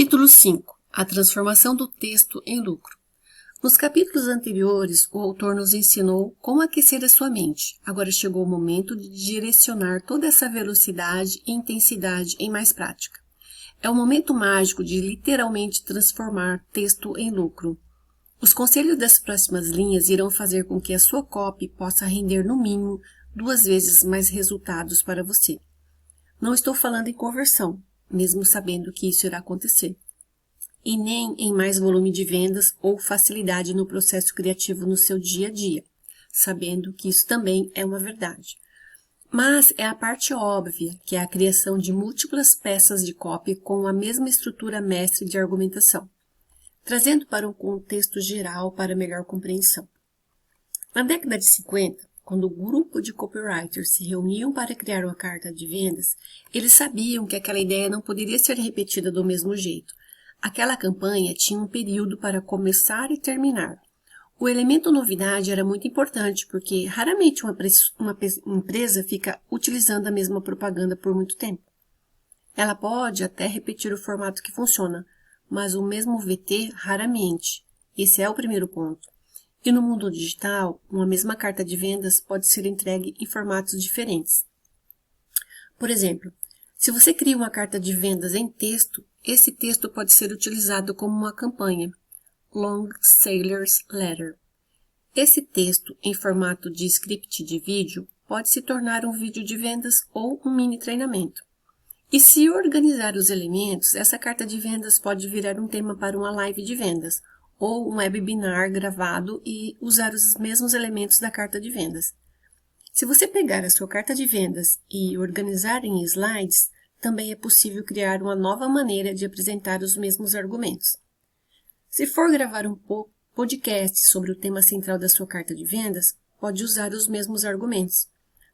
Capítulo 5. A transformação do texto em lucro. Nos capítulos anteriores, o autor nos ensinou como aquecer a sua mente. Agora chegou o momento de direcionar toda essa velocidade e intensidade em mais prática. É o momento mágico de literalmente transformar texto em lucro. Os conselhos das próximas linhas irão fazer com que a sua copy possa render no mínimo 2 vezes mais resultados para você. Não estou falando em conversão, mesmo sabendo que isso irá acontecer, e nem em mais volume de vendas ou facilidade no processo criativo no seu dia a dia, sabendo que isso também é uma verdade. Mas é a parte óbvia, que é a criação de múltiplas peças de copy com a mesma estrutura mestre de argumentação, trazendo para um contexto geral para melhor compreensão. Na década de 50, quando o grupo de copywriters se reuniam para criar uma carta de vendas, eles sabiam que aquela ideia não poderia ser repetida do mesmo jeito. Aquela campanha tinha um período para começar e terminar. O elemento novidade era muito importante, porque raramente uma empresa fica utilizando a mesma propaganda por muito tempo. Ela pode até repetir o formato que funciona, mas o mesmo VT raramente. Esse é o primeiro ponto. E no mundo digital, uma mesma carta de vendas pode ser entregue em formatos diferentes. Por exemplo, se você cria uma carta de vendas em texto, esse texto pode ser utilizado como uma campanha, Long Seller's Letter. Esse texto, em formato de script de vídeo, pode se tornar um vídeo de vendas ou um mini treinamento. E se organizar os elementos, essa carta de vendas pode virar um tema para uma live de vendas, ou um webinar gravado e usar os mesmos elementos da carta de vendas. Se você pegar a sua carta de vendas e organizar em slides, também é possível criar uma nova maneira de apresentar os mesmos argumentos. Se for gravar um podcast sobre o tema central da sua carta de vendas, pode usar os mesmos argumentos.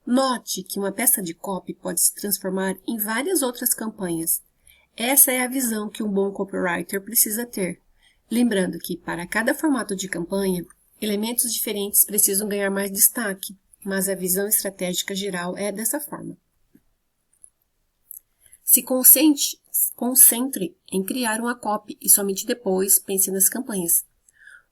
Note que uma peça de copy pode se transformar em várias outras campanhas. Essa é a visão que um bom copywriter precisa ter. Lembrando que, para cada formato de campanha, elementos diferentes precisam ganhar mais destaque, mas a visão estratégica geral é dessa forma. Se concentre em criar uma copy e somente depois pense nas campanhas.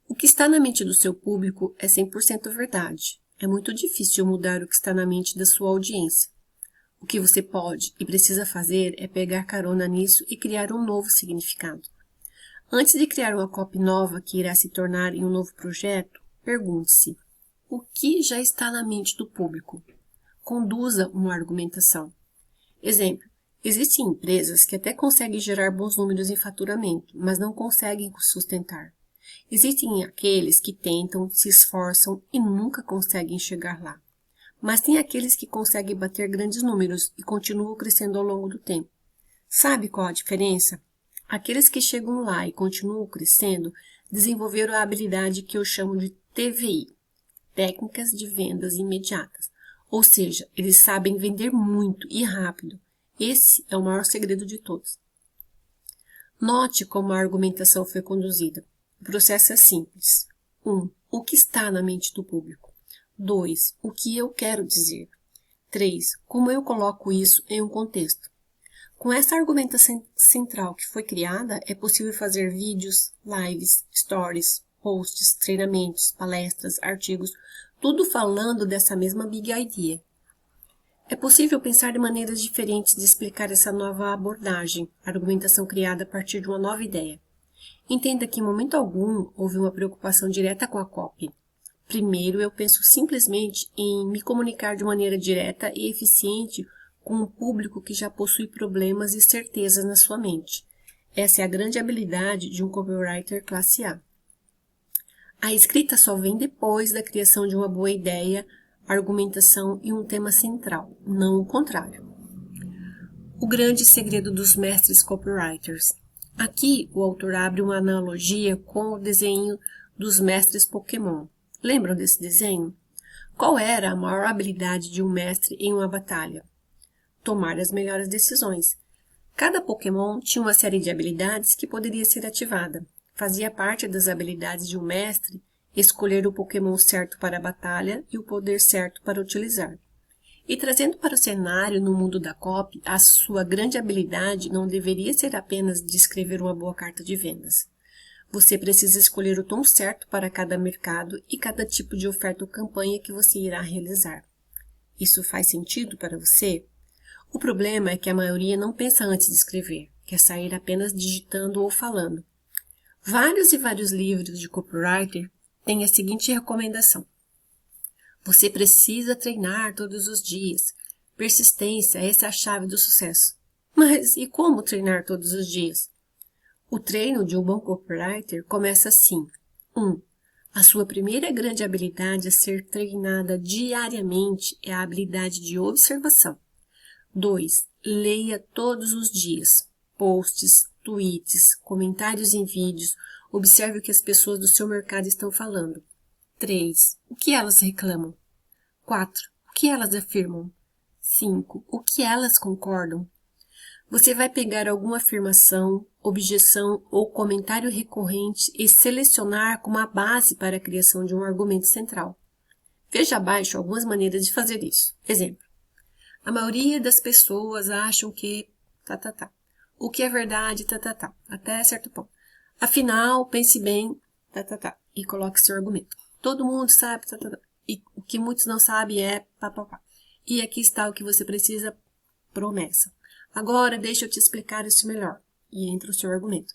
O que está na mente do seu público é 100% verdade. É muito difícil mudar o que está na mente da sua audiência. O que você pode e precisa fazer é pegar carona nisso e criar um novo significado. Antes de criar uma copy nova que irá se tornar em um novo projeto, pergunte-se: o que já está na mente do público? Conduza uma argumentação. Exemplo: existem empresas que até conseguem gerar bons números em faturamento, mas não conseguem sustentar. Existem aqueles que tentam, se esforçam e nunca conseguem chegar lá. Mas tem aqueles que conseguem bater grandes números e continuam crescendo ao longo do tempo. Sabe qual a diferença? Aqueles que chegam lá e continuam crescendo desenvolveram a habilidade que eu chamo de TVI, Técnicas de Vendas Imediatas. Ou seja, eles sabem vender muito e rápido. Esse é o maior segredo de todos. Note como a argumentação foi conduzida. O processo é simples. 1. O que está na mente do público? 2. O que eu quero dizer? 3. Como eu coloco isso em um contexto? Com essa argumentação central que foi criada, é possível fazer vídeos, lives, stories, posts, treinamentos, palestras, artigos, tudo falando dessa mesma big idea. É possível pensar de maneiras diferentes de explicar essa nova abordagem, argumentação criada a partir de uma nova ideia. Entenda que em momento algum houve uma preocupação direta com a copy. Primeiro, eu penso simplesmente em me comunicar de maneira direta e eficiente com um público que já possui problemas e certezas na sua mente. Essa é a grande habilidade de um copywriter classe A. A escrita só vem depois da criação de uma boa ideia, argumentação e um tema central, não o contrário. O grande segredo dos mestres copywriters. Aqui, o autor abre uma analogia com o desenho dos mestres Pokémon. Lembram desse desenho? Qual era a maior habilidade de um mestre em uma batalha? Tomar as melhores decisões. Cada Pokémon tinha uma série de habilidades que poderia ser ativada. Fazia parte das habilidades de um mestre escolher o Pokémon certo para a batalha e o poder certo para utilizar. E trazendo para o cenário no mundo da copy, a sua grande habilidade não deveria ser apenas de escrever uma boa carta de vendas. Você precisa escolher o tom certo para cada mercado e cada tipo de oferta ou campanha que você irá realizar. Isso faz sentido para você? O problema é que a maioria não pensa antes de escrever, quer sair apenas digitando ou falando. Vários e vários livros de copywriter têm a seguinte recomendação: você precisa treinar todos os dias. Persistência, essa é a chave do sucesso. Mas e como treinar todos os dias? O treino de um bom copywriter começa assim. 1. A sua primeira grande habilidade a ser treinada diariamente é a habilidade de observação. 2. Leia todos os dias. Posts, tweets, comentários em vídeos. Observe o que as pessoas do seu mercado estão falando. 3. O que elas reclamam? 4. O que elas afirmam? 5. O que elas concordam? Você vai pegar alguma afirmação, objeção ou comentário recorrente e selecionar como a base para a criação de um argumento central. Veja abaixo algumas maneiras de fazer isso. Exemplo: a maioria das pessoas acham que... O que é verdade... Até certo ponto. Afinal, pense bem... E coloque seu argumento. Todo mundo sabe... E o que muitos não sabem é... E aqui está o que você precisa... Promessa. Agora, deixa eu te explicar isso melhor. E entra o seu argumento.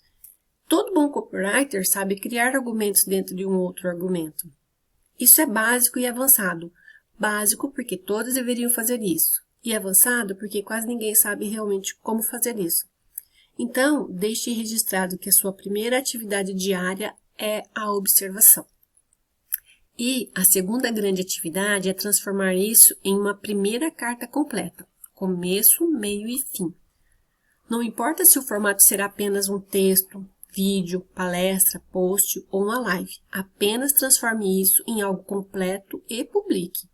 Todo bom copywriter sabe criar argumentos dentro de um outro argumento. Isso é básico e avançado. Básico porque todos deveriam fazer isso. E avançado porque quase ninguém sabe realmente como fazer isso. Então, deixe registrado que a sua primeira atividade diária é a observação. E a segunda grande atividade é transformar isso em uma primeira carta completa. Começo, meio e fim. Não importa se o formato será apenas um texto, vídeo, palestra, post ou uma live. Apenas transforme isso em algo completo e publique.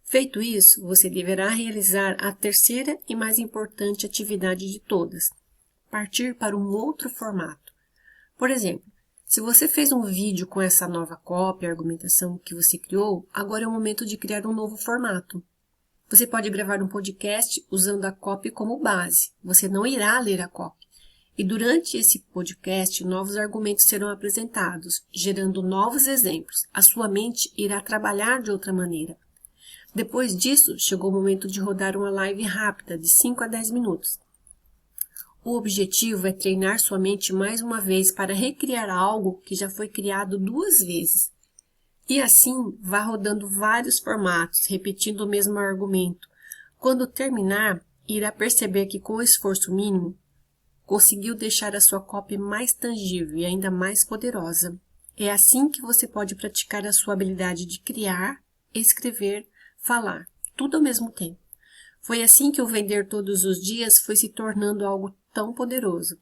Feito isso, você deverá realizar a terceira e mais importante atividade de todas: partir para um outro formato. Por exemplo, se você fez um vídeo com essa nova copy, argumentação que você criou, agora é o momento de criar um novo formato. Você pode gravar um podcast usando a copy como base. Você não irá ler a copy. E durante esse podcast, novos argumentos serão apresentados, gerando novos exemplos. A sua mente irá trabalhar de outra maneira. Depois disso, chegou o momento de rodar uma live rápida, de 5 a 10 minutos. O objetivo é treinar sua mente mais uma vez para recriar algo que já foi criado 2 vezes. E assim, vá rodando vários formatos, repetindo o mesmo argumento. Quando terminar, irá perceber que com esforço mínimo, conseguiu deixar a sua copy mais tangível e ainda mais poderosa. É assim que você pode praticar a sua habilidade de criar, escrever, falar, tudo ao mesmo tempo. Foi assim que o vender todos os dias foi se tornando algo tão poderoso.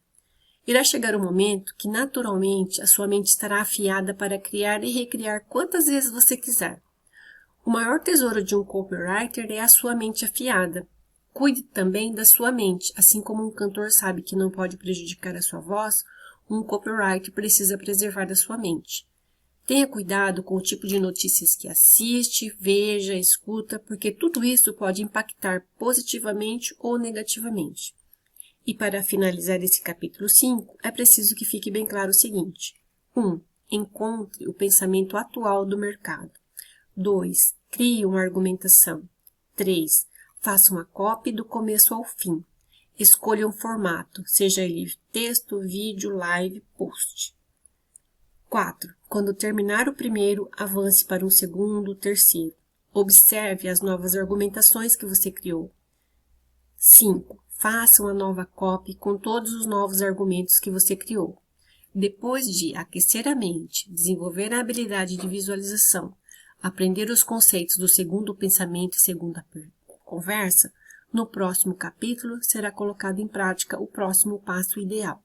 Irá chegar um momento que, naturalmente, a sua mente estará afiada para criar e recriar quantas vezes você quiser. O maior tesouro de um copywriter é a sua mente afiada. Cuide também da sua mente. Assim como um cantor sabe que não pode prejudicar a sua voz, um copywriter precisa preservar da sua mente. Tenha cuidado com o tipo de notícias que assiste, veja, escuta, porque tudo isso pode impactar positivamente ou negativamente. E para finalizar esse capítulo 5, é preciso que fique bem claro o seguinte. 1. Encontre o pensamento atual do mercado. 2. Crie uma argumentação. 3. Faça uma copy do começo ao fim. Escolha um formato, seja ele texto, vídeo, live, post. 4. Quando terminar o primeiro, avance para um segundo, terceiro. Observe as novas argumentações que você criou. 5. Faça uma nova copy com todos os novos argumentos que você criou. Depois de aquecer a mente, desenvolver a habilidade de visualização, aprender os conceitos do segundo pensamento e segunda conversa, no próximo capítulo será colocado em prática o próximo passo ideal.